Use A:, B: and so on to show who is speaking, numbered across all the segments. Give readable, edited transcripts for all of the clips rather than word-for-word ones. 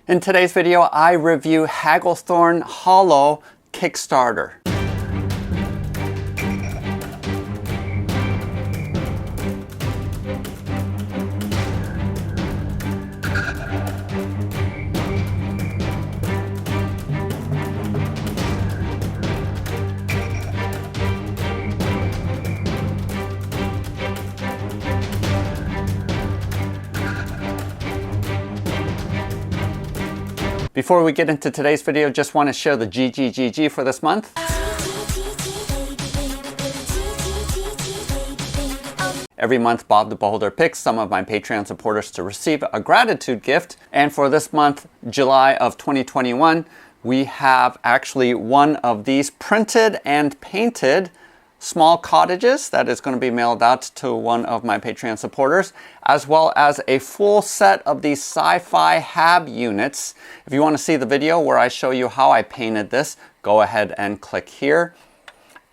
A: In today's video, I review Hagglethorn Hollow Kickstarter. Before we get into today's video, just want to share the GGGG for this month. Every month, Bob the Beholder picks some of my Patreon supporters to receive a gratitude gift. And for this month, July of 2021, we have actually one of these printed and painted small cottages that is going to be mailed out to one of my Patreon supporters, as well as a full set of these sci-fi hab units. If you want to see the video where I show you how I painted this, go ahead and click here.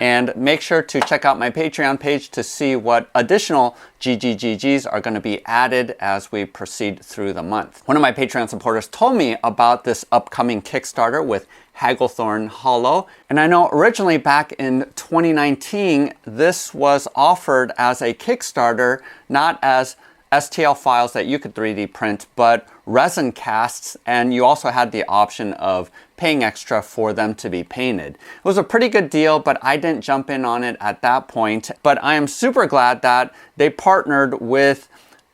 A: And make sure to check out my Patreon page to see what additional GGGGs are going to be added as we proceed through the month. One of my Patreon supporters told me about this upcoming Kickstarter with Hagglethorn Hollow. And I know originally back in 2019, this was offered as a Kickstarter, not as STL files that you could 3D print, but resin casts, and you also had the option of paying extra for them to be painted. It was a pretty good deal, but I didn't jump in on it at that point. But I am super glad that they partnered with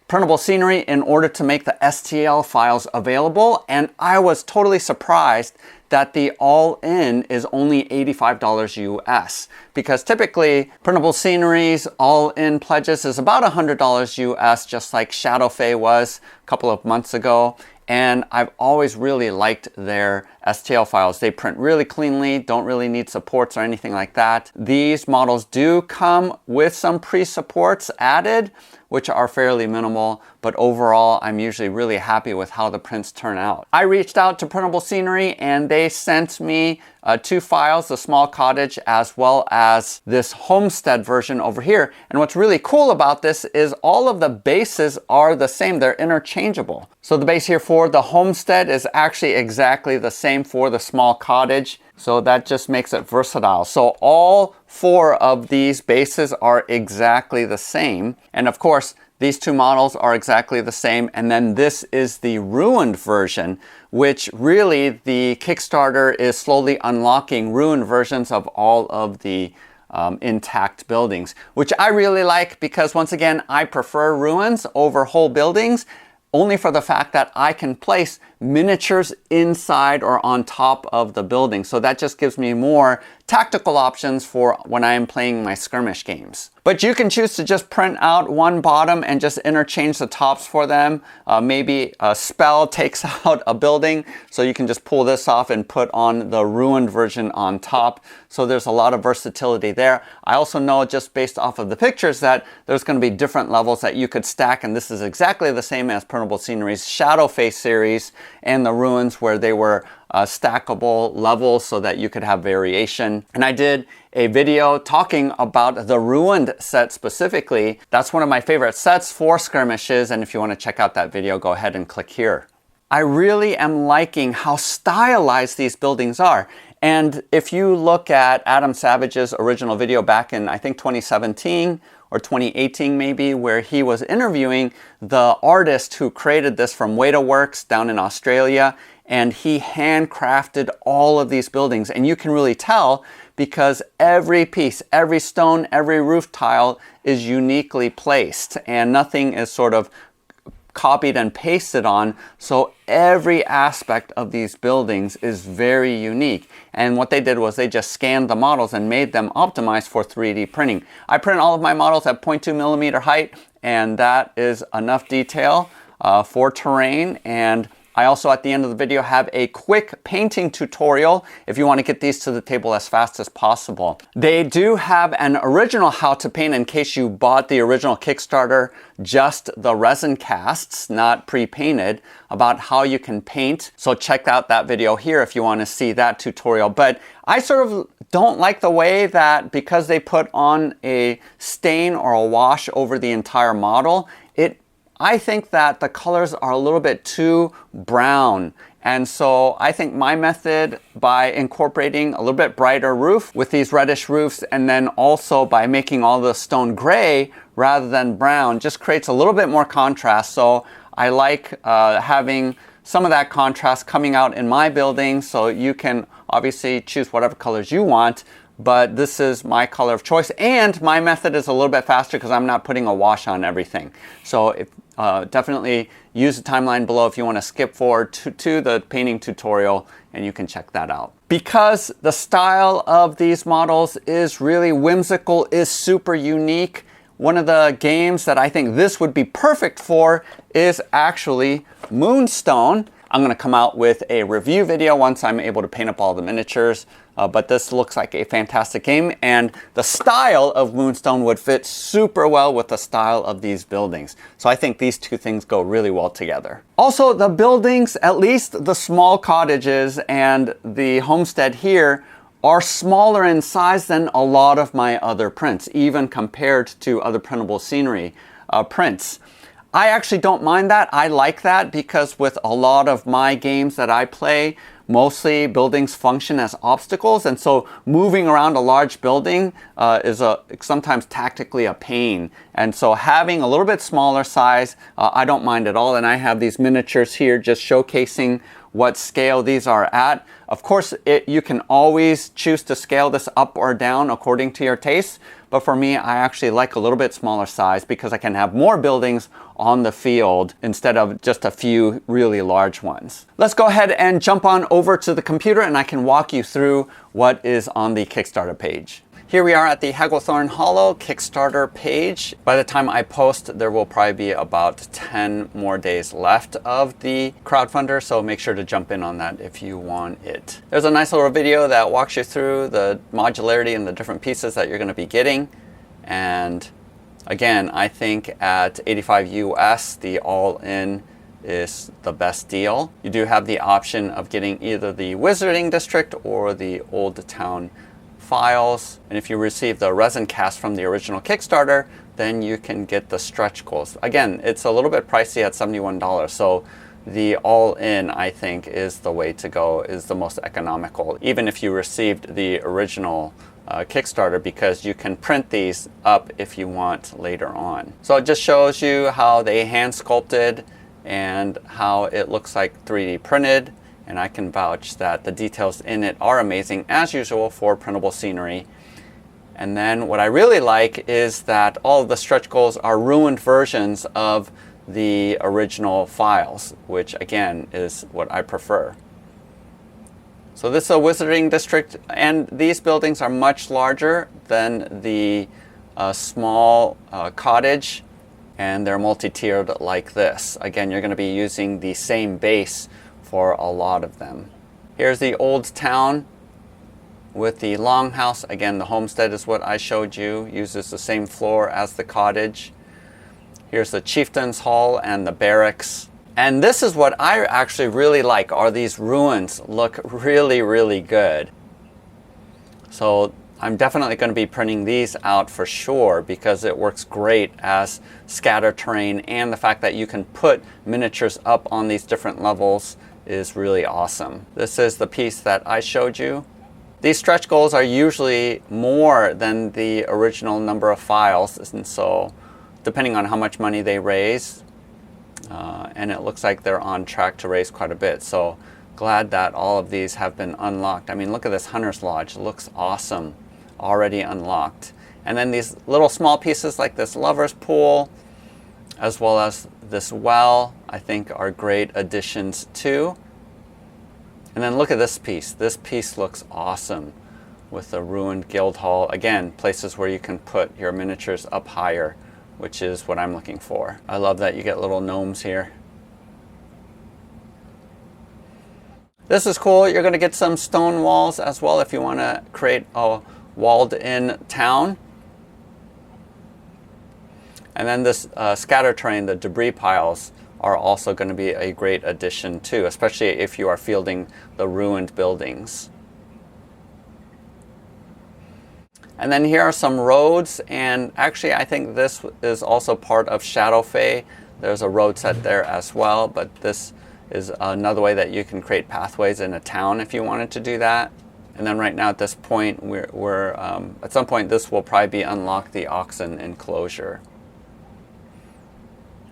A: Printable Scenery in order to make the STL files available, and I was totally surprised that the all-in is only $85 US, because typically Printable Scenery's all-in pledges is about $100 US, just like Shadowfay was a couple of months ago. And I've always really liked their STL files. They print really cleanly, don't really need supports or anything like that. These models do come with some pre-supports added, which are fairly minimal, but overall, I'm usually really happy with how the prints turn out. I reached out to Printable Scenery and they sent me two files, the small cottage as well as this homestead version over here. And what's really cool about this is all of the bases are the same, they're interchangeable. So the base here for the homestead is actually exactly the same for the small cottage. So that just makes it versatile. So all four of these bases are exactly the same. And of course, these two models are exactly the same. And then this is the ruined version, which really the Kickstarter is slowly unlocking ruined versions of all of the intact buildings, which I really like because once again, I prefer ruins over whole buildings, only for the fact that I can place miniatures inside or on top of the building. So that just gives me more tactical options for when I am playing my skirmish games. But you can choose to just print out one bottom and just interchange the tops for them. Maybe a spell takes out a building, so you can just pull this off and put on the ruined version on top. So there's a lot of versatility there. I also know just based off of the pictures that there's going to be different levels that you could stack, and this is exactly the same as Printable Scenery's Shadowfay series and the ruins where they were stackable levels so that you could have variation. And I did a video talking about the ruined set specifically. That's one of my favorite sets for skirmishes, and if you want to check out that video, go ahead and click here. I really am liking how stylized these buildings are. And if you look at Adam Savage's original video back in, I think 2017 or 2018 maybe, where he was interviewing the artist who created this from Weta Works down in Australia, and he handcrafted all of these buildings. And you can really tell because every piece, every stone, every roof tile is uniquely placed and nothing is sort of copied and pasted on. So every aspect of these buildings is very unique. And what they did was they just scanned the models and made them optimized for 3D printing. I print all of my models at 0.2 millimeter height, and that is enough detail for terrain. And I also at the end of the video have a quick painting tutorial if you want to get these to the table as fast as possible. They do have an original how to paint in case you bought the original Kickstarter, just the resin casts, not pre-painted, about how you can paint. So check out that video here if you want to see that tutorial. But I sort of don't like the way that because they put on a stain or a wash over the entire model, I think that the colors are a little bit too brown And so I think my method, by incorporating a little bit brighter roof with these reddish roofs, and then also by making all the stone gray rather than brown, just creates a little bit more contrast. So I like having some of that contrast coming out in my building. So you can obviously choose whatever colors you want, but this is my color of choice. And my method is a little bit faster because I'm not putting a wash on everything. So if, definitely use the timeline below if you want to skip forward to the painting tutorial, and you can check that out. Because the style of these models is really whimsical, is super unique, one of the games that I think this would be perfect for is actually Moonstone. I'm going to come out with a review video once I'm able to paint up all the miniatures. But this looks like a fantastic game, and the style of Moonstone would fit super well with the style of these buildings. So I think these two things go really well together. Also, the buildings, at least the small cottages and the homestead here, are smaller in size than a lot of my other prints, even compared to other printable scenery prints. I actually don't mind that. I like that because with a lot of my games that I play, mostly buildings function as obstacles, and so moving around a large building is sometimes tactically a pain. And so having a little bit smaller size, I don't mind at all. And I have these miniatures here just showcasing what scale these are at. Of course, you can always choose to scale this up or down according to your taste. But for me, I actually like a little bit smaller size because I can have more buildings on the field instead of just a few really large ones. Let's go ahead and jump on over to the computer, and I can walk you through what is on the Kickstarter page. Here we are at the Hagglethorn Hollow Kickstarter page. By the time I post, there will probably be about 10 more days left of the crowdfunder, so make sure to jump in on that if you want it. There's a nice little video that walks you through the modularity and the different pieces that you're going to be getting. And again, I think at $85 US, the all-in is the best deal. You do have the option of getting either the Wizarding District or the Old Town files, and if you receive the resin cast from the original Kickstarter, then you can get the stretch goals. Again, it's a little bit pricey at $71, so the all-in, I think, is the way to go, is the most economical, even if you received the original Kickstarter, because you can print these up if you want later on. So it just shows you how they hand sculpted and how it looks like 3D printed. And I can vouch that the details in it are amazing, as usual, for printable scenery. And then what I really like is that all of the stretch goals are ruined versions of the original files, which again is what I prefer. So this is a Wizarding District, and these buildings are much larger than the small cottage, and they're multi-tiered like this. Again, you're going to be using the same base for a lot of them. Here's the Old Town with the longhouse. Again, the homestead is what I showed you. Uses the same floor as the cottage. Here's the Chieftain's Hall and the barracks. And this is what I actually really like, are these ruins. Look really, really good. So I'm definitely going to be printing these out for sure because it works great as scatter terrain, and the fact that you can put miniatures up on these different levels is really awesome. This is the piece that I showed you. These stretch goals are usually more than the original number of files, and so depending on how much money they raise, and it looks like they're on track to raise quite a bit. So glad that all of these have been unlocked. I mean, look at this Hunter's Lodge. It looks awesome, already unlocked. And then these little small pieces like this Lover's Pool, as well as this well, I think are great additions too. And then look at this piece. This piece looks awesome with the ruined guild hall. Again, places where you can put your miniatures up higher, which is what I'm looking for. I love that you get little gnomes here. This is cool. You're going to get some stone walls as well if you want to create a walled-in town. And then this scatter terrain, the debris piles, are also going to be a great addition too, especially if you are fielding the ruined buildings. And then here are some roads, and actually I think this is also part of Shadowfey. There's a road set there as well, but this is another way that you can create pathways in a town if you wanted to do that. And then right now at this point, we're at some point this will probably be unlock the oxen enclosure.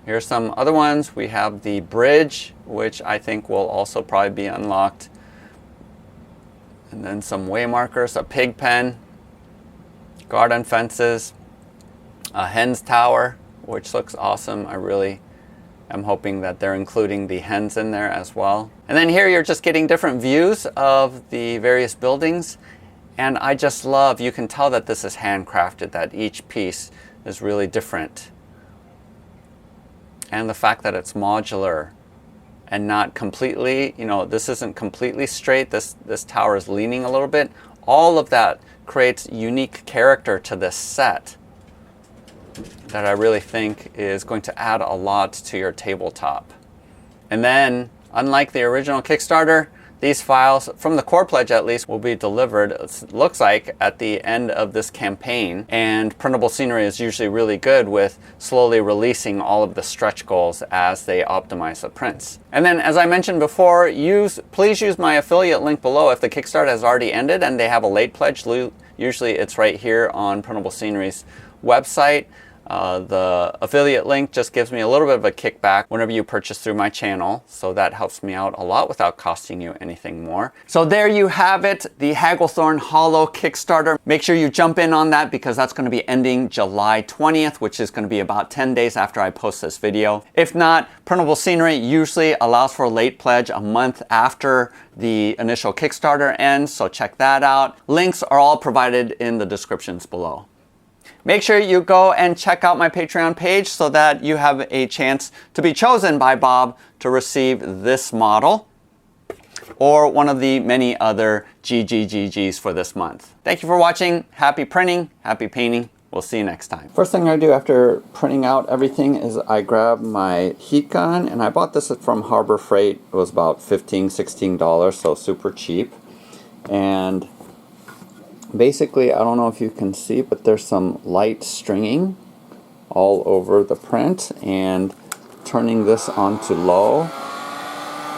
A: Here's some other ones. We have the bridge, which I think will also probably be unlocked. And then some way markers, a pig pen, garden fences, a hen's tower, which looks awesome. I really am hoping that they're including the hens in there as well. And then here you're just getting different views of the various buildings. And I just love, you can tell that this is handcrafted, that each piece is really different. And the fact that it's modular and not completely, you know, this isn't completely straight. This tower is leaning a little bit. All of that creates unique character to this set that I really think is going to add a lot to your tabletop. And then, unlike the original Kickstarter, these files, from the core pledge at least, will be delivered, it looks like, at the end of this campaign. And Printable Scenery is usually really good with slowly releasing all of the stretch goals as they optimize the prints. And then, as I mentioned before, please use my affiliate link below if the Kickstarter has already ended and they have a late pledge. Usually it's right here on Printable Scenery's website. The affiliate link just gives me a little bit of a kickback whenever you purchase through my channel, so that helps me out a lot without costing you anything more. So there you have it, the Hagglethorn Hollow Kickstarter. Make sure you jump in on that because that's going to be ending July 20th, which is going to be about 10 days after I post this video. If not, Printable Scenery usually allows for a late pledge a month after the initial Kickstarter ends, so check that out. Links are all provided in the descriptions below. Make sure you go and check out my Patreon page so that you have a chance to be chosen by Bob to receive this model or one of the many other GGGGs for this month. Thank you for watching. Happy printing, happy painting. We'll see you next time. First thing I do after printing out everything is I grab my heat gun, and I bought this from Harbor Freight. It was about $15, $16, so super cheap. And basically, I don't know if you can see, but there's some light stringing all over the print, and turning this onto low,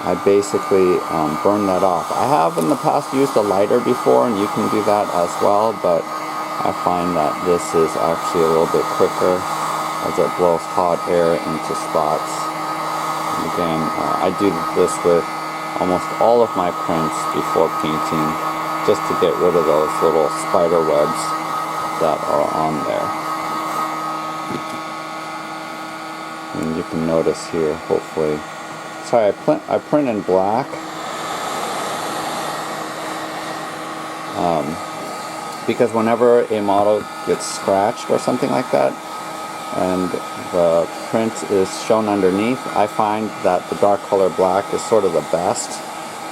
A: I basically burn that off. I have in the past used a lighter before, and you can do that as well, but I find that this is actually a little bit quicker as it blows hot air into spots. And again, I do this with almost all of my prints before painting, just to get rid of those little spider webs that are on there. And you can notice here, hopefully. Sorry, I print in black. Because whenever a model gets scratched or something like that, and the print is shown underneath, I find that the dark color black is sort of the best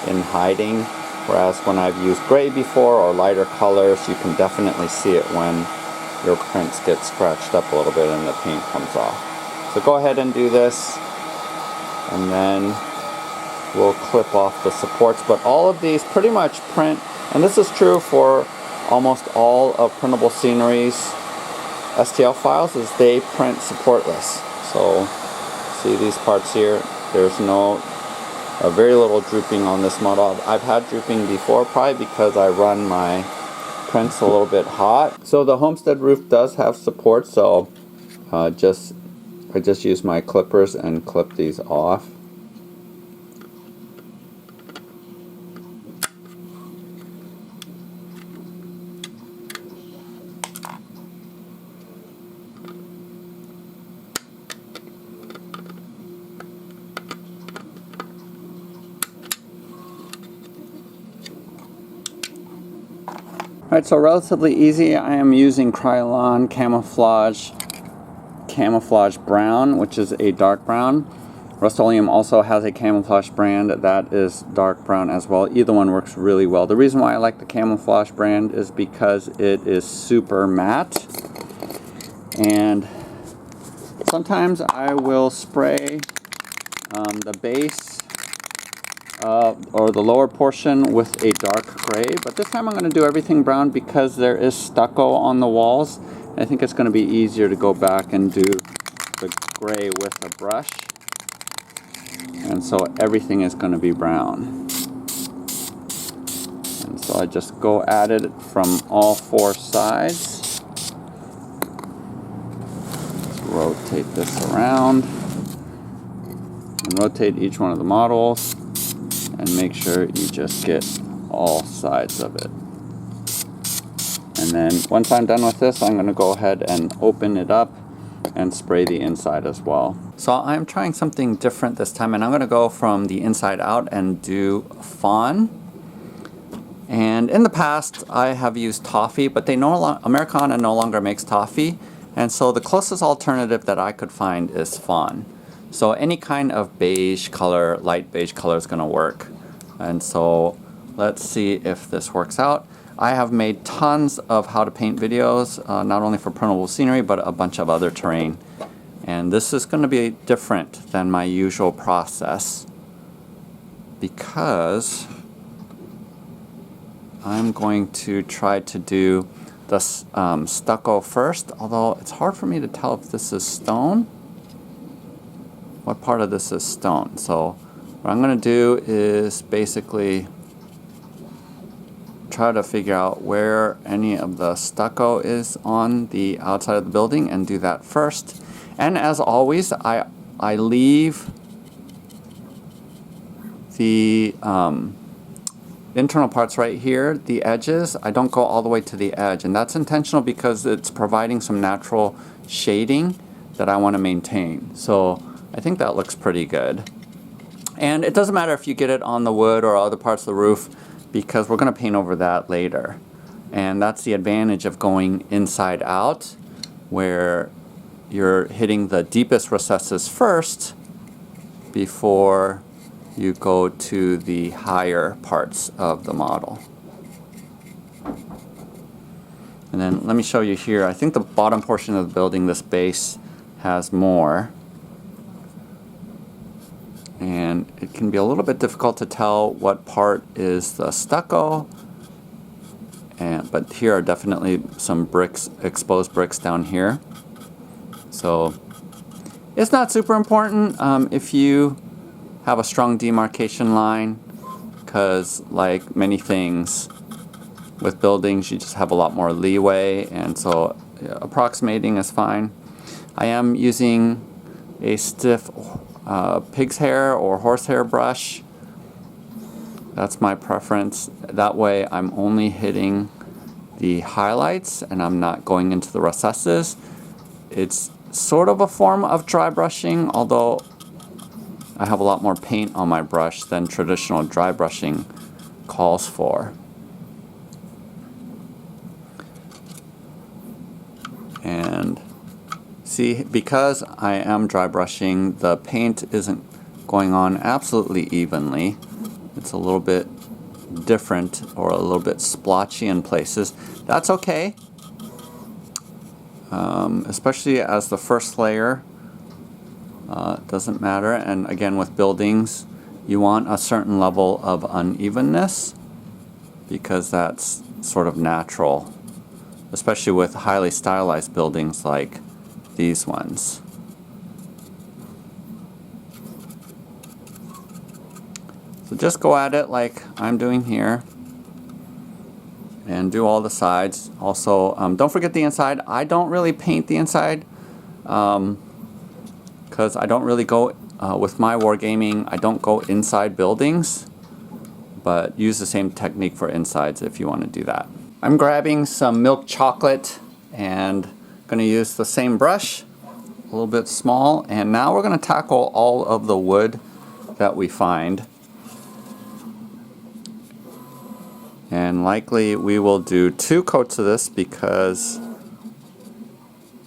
A: in hiding. Whereas when I've used gray before or lighter colors, you can definitely see it when your prints get scratched up a little bit and the paint comes off. So go ahead and do this, and then we'll clip off the supports. But all of these pretty much print, and this is true for almost all of Printable Scenery's STL files, is they print supportless. So see these parts here, there's very little drooping on this model. I've had drooping before, probably because I run my prints a little bit hot. So the homestead roof does have support, so I just use my clippers and clip these off. Alright, so relatively easy. I am using Krylon Camouflage Brown, which is a dark brown. Rust-Oleum also has a camouflage brand that is dark brown as well. Either one works really well. The reason why I like the camouflage brand is because it is super matte. And sometimes I will spray the base or the lower portion with a dark gray, but this time I'm going to do everything brown because there is stucco on the walls. I think it's going to be easier to go back and do the gray with a brush. And so everything is going to be brown. And so I just go at it from all 4 sides. Let's rotate this around. And rotate each one of the models. And make sure you just get all sides of it. And then once I'm done with this, I'm going to go ahead and open it up and spray the inside as well. So I'm trying something different this time, and I'm going to go from the inside out and do fawn. And in the past, I have used toffee, but Americana no longer makes toffee, and so the closest alternative that I could find is fawn. So any kind of beige color, light beige color is going to work. And so let's see if this works out. I have made tons of how to paint videos, not only for printable scenery, but a bunch of other terrain. And this is going to be different than my usual process because I'm going to try to do the stucco first, although it's hard for me to tell if this is stone. What part of this is stone? So what I'm going to do is basically try to figure out where any of the stucco is on the outside of the building and do that first. And as always, I leave the internal parts right here, the edges. I don't go all the way to the edge, and that's intentional because it's providing some natural shading that I want to maintain. So I think that looks pretty good. And it doesn't matter if you get it on the wood or other parts of the roof, because we're going to paint over that later. And that's the advantage of going inside out, where you're hitting the deepest recesses first before you go to the higher parts of the model. And then let me show you here. I think the bottom portion of the building, this base, has more. And it can be a little bit difficult to tell what part is the stucco. But here are definitely some bricks, exposed bricks down here. So it's not super important if you have a strong demarcation line, because like many things with buildings, you just have a lot more leeway, and so approximating is fine. I am using a stiff pig's hair or horsehair brush. That's my preference. That way I'm only hitting the highlights and I'm not going into the recesses. It's sort of a form of dry brushing, although I have a lot more paint on my brush than traditional dry brushing calls for. And see, because I am dry brushing, the paint isn't going on absolutely evenly. It's a little bit different or a little bit splotchy in places. That's okay, especially as the first layer. Doesn't matter. And again, with buildings, you want a certain level of unevenness because that's sort of natural, especially with highly stylized buildings like these ones. So just go at it like I'm doing here and do all the sides. Also, don't forget the inside. I don't really paint the inside because I don't really go with my wargaming. I don't go inside buildings, but use the same technique for insides if you want to do that. I'm grabbing some milk chocolate and going to use the same brush, a little bit small, and now we're going to tackle all of the wood that we find. And likely we will do 2 coats of this because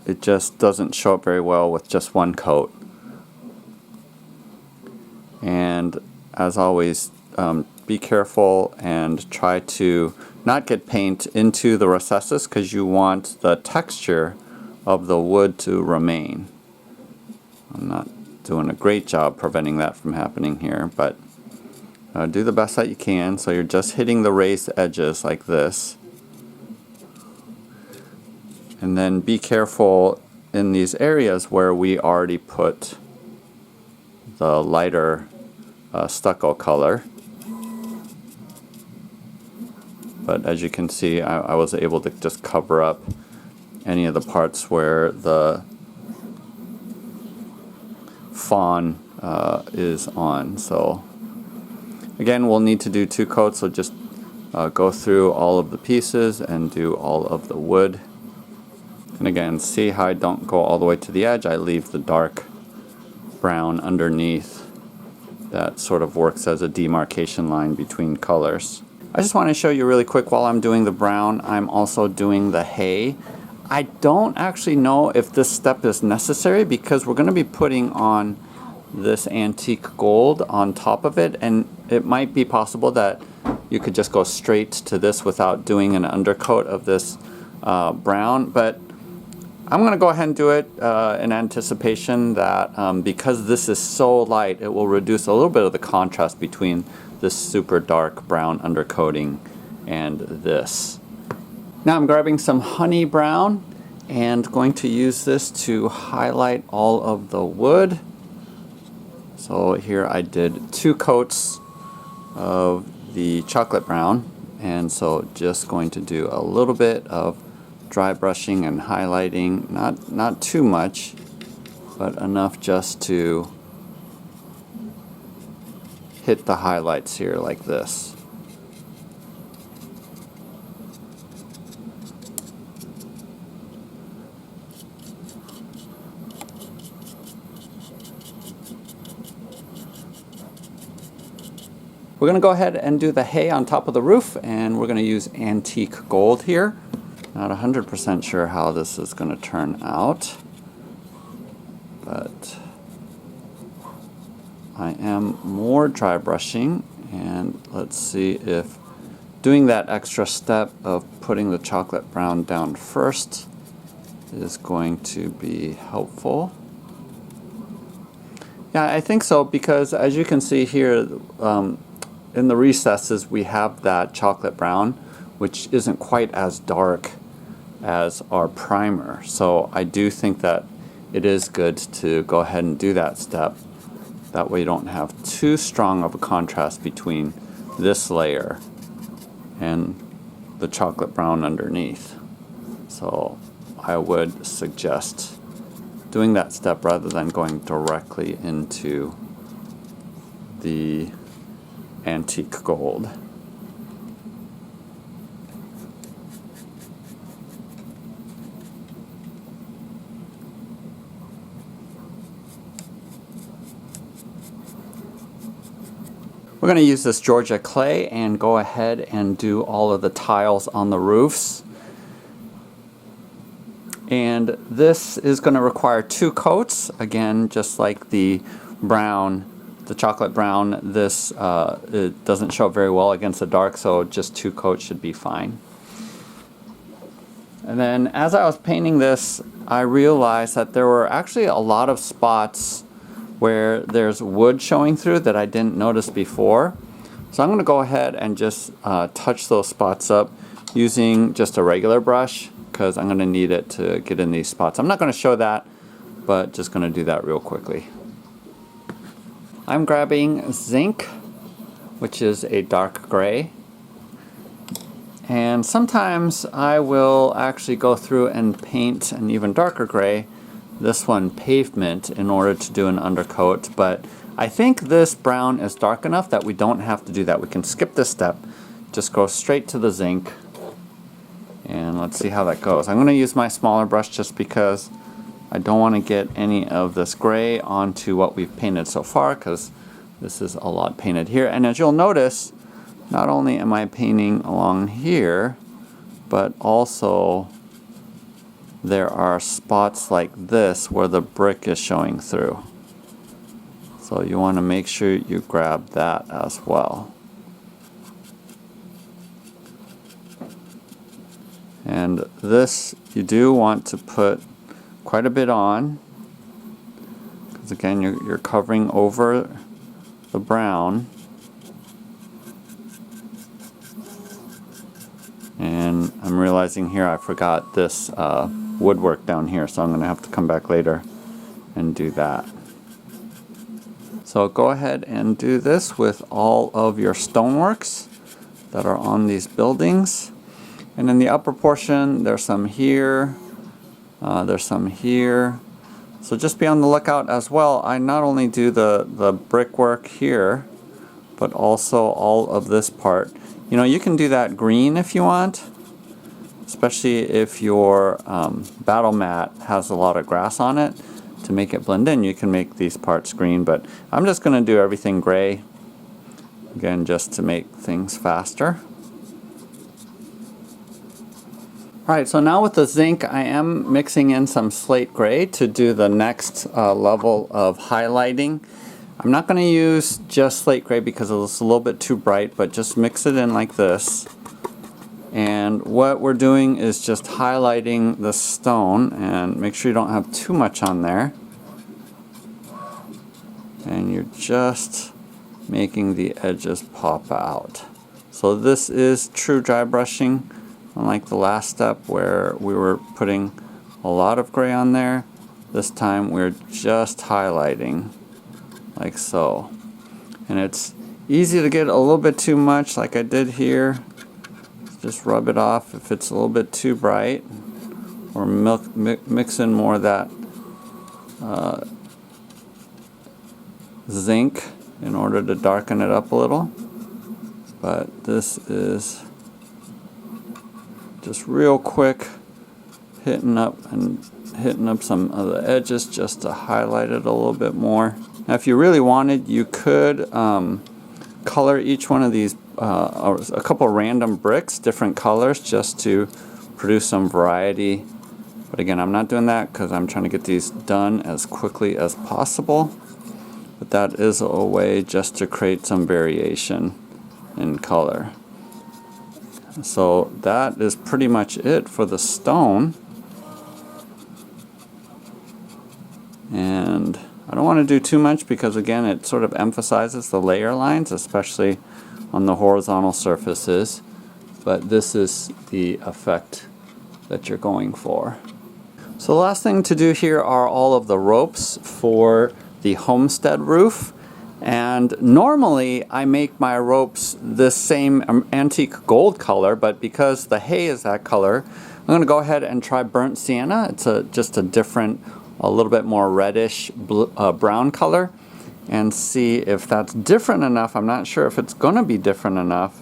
A: it just doesn't show up very well with just 1 coat. And as always, be careful and try to not get paint into the recesses because you want the texture of the wood to remain. I'm not doing a great job preventing that from happening here, but do the best that you can. So you're just hitting the raised edges like this. And then be careful in these areas where we already put the lighter stucco color. But as you can see, I was able to just cover up any of the parts where the fawn is on. So again, we'll need to do 2 coats, so just go through all of the pieces and do all of the wood. And again, see how I don't go all the way to the edge. I leave the dark brown underneath. That sort of works as a demarcation line between colors. I just want to show you really quick, while I'm doing the brown, I'm also doing the hay. I don't actually know if this step is necessary because we're going to be putting on this antique gold on top of it, and it might be possible that you could just go straight to this without doing an undercoat of this brown, but I'm going to go ahead and do it in anticipation that because this is so light, it will reduce a little bit of the contrast between this super dark brown undercoating and this. Now I'm grabbing some honey brown and going to use this to highlight all of the wood. So here I did 2 coats of the chocolate brown, and so just going to do a little bit of dry brushing and highlighting, not too much, but enough just to hit the highlights here like this. We're going to go ahead and do the hay on top of the roof, and we're going to use antique gold here. Not 100% sure how this is going to turn out, but I am more dry brushing, and let's see if doing that extra step of putting the chocolate brown down first is going to be helpful. Yeah, I think so, because as you can see here, in the recesses we have that chocolate brown, which isn't quite as dark as our primer. So I do think that it is good to go ahead and do that step. That way you don't have too strong of a contrast between this layer and the chocolate brown underneath. So I would suggest doing that step rather than going directly into the antique gold. We're going to use this Georgia clay and go ahead and do all of the tiles on the roofs. And this is going to require 2 coats. Again, just like the brown, the chocolate brown, this it doesn't show up very well against the dark, so just 2 coats should be fine. And then as I was painting this, I realized that there were actually a lot of spots where there's wood showing through that I didn't notice before. So I'm going to go ahead and just touch those spots up using just a regular brush, because I'm going to need it to get in these spots. I'm not going to show that, but just going to do that real quickly. I'm grabbing zinc, which is a dark gray. And sometimes I will actually go through and paint an even darker gray, this one pavement, in order to do an undercoat. But I think this brown is dark enough that we don't have to do that. We can skip this step, just go straight to the zinc, and let's see how that goes. I'm going to use my smaller brush just because I don't want to get any of this gray onto what we've painted so far, because this is a lot painted here. And as you'll notice, not only am I painting along here, but also there are spots like this where the brick is showing through. So you want to make sure you grab that as well. And this, you do want to put quite a bit on, because again you're covering over the brown. And I'm realizing here I forgot this woodwork down here, so I'm going to have to come back later and do that. So go ahead and do this with all of your stoneworks that are on these buildings. And in the upper portion, there's some here, there's some here. So just be on the lookout as well. I not only do the brickwork here, but also all of this part. You know, you can do that green if you want, especially if your battle mat has a lot of grass on it. To make it blend in, you can make these parts green, but I'm just going to do everything gray, again, just to make things faster. Alright, so now with the zinc, I am mixing in some slate gray to do the next level of highlighting. I'm not going to use just slate gray because it's a little bit too bright, but just mix it in like this. And what we're doing is just highlighting the stone, and make sure you don't have too much on there. And you're just making the edges pop out. So this is true dry brushing, unlike the last step where we were putting a lot of gray on there. This time we're just highlighting like so. And it's easy to get a little bit too much like I did here. Just rub it off if it's a little bit too bright, or mix in more of that zinc in order to darken it up a little. But this is just real quick hitting up some of the edges just to highlight it a little bit more. Now if you really wanted, you could color each one of these a couple random bricks different colors just to produce some variety, but again, I'm not doing that because I'm trying to get these done as quickly as possible. But that is a way just to create some variation in color. So that is pretty much it for the stone. And I don't want to do too much because again, it sort of emphasizes the layer lines, especially on the horizontal surfaces, but this is the effect that you're going for. So the last thing to do here are all of the ropes for the homestead roof, and normally I make my ropes this same antique gold color, but because the hay is that color, I'm going to go ahead and try burnt sienna. It's just a different, a little bit more reddish brown color, and see if that's different enough. I'm not sure if it's going to be different enough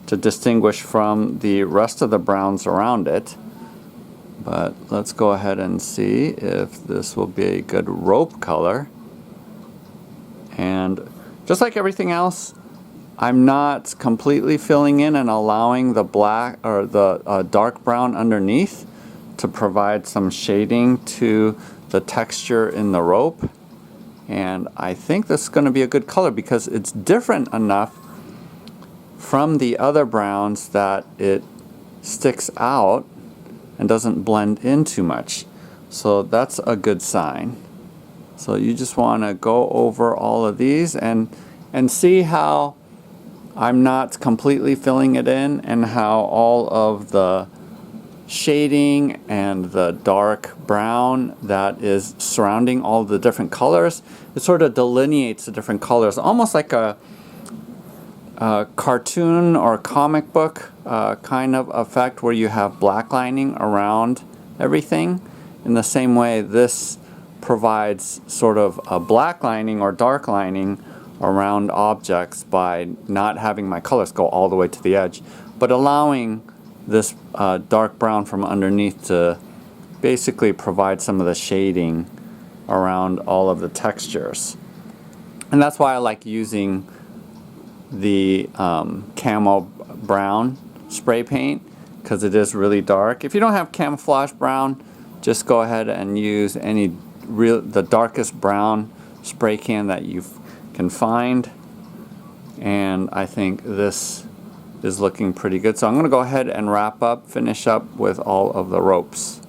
A: to distinguish from the rest of the browns around it. But let's go ahead and see if this will be a good rope color. And just like everything else, I'm not completely filling in and allowing the black or the dark brown underneath to provide some shading to the texture in the rope. And I think this is going to be a good color because it's different enough from the other browns that it sticks out and doesn't blend in too much. So that's a good sign. So you just want to go over all of these and see how I'm not completely filling it in, and how all of the shading and the dark brown that is surrounding all the different colors, it sort of delineates the different colors, almost like a cartoon or comic book kind of effect where you have black lining around everything. In the same way, this provides sort of a black lining or dark lining around objects by not having my colors go all the way to the edge, but allowing this dark brown from underneath to basically provide some of the shading around all of the textures. And that's why I like using the camo brown spray paint, because it is really dark. If you don't have camouflage brown, just go ahead and use the darkest brown spray can that you can find. And I think this is looking pretty good. So I'm going to go ahead and finish up with all of the ropes.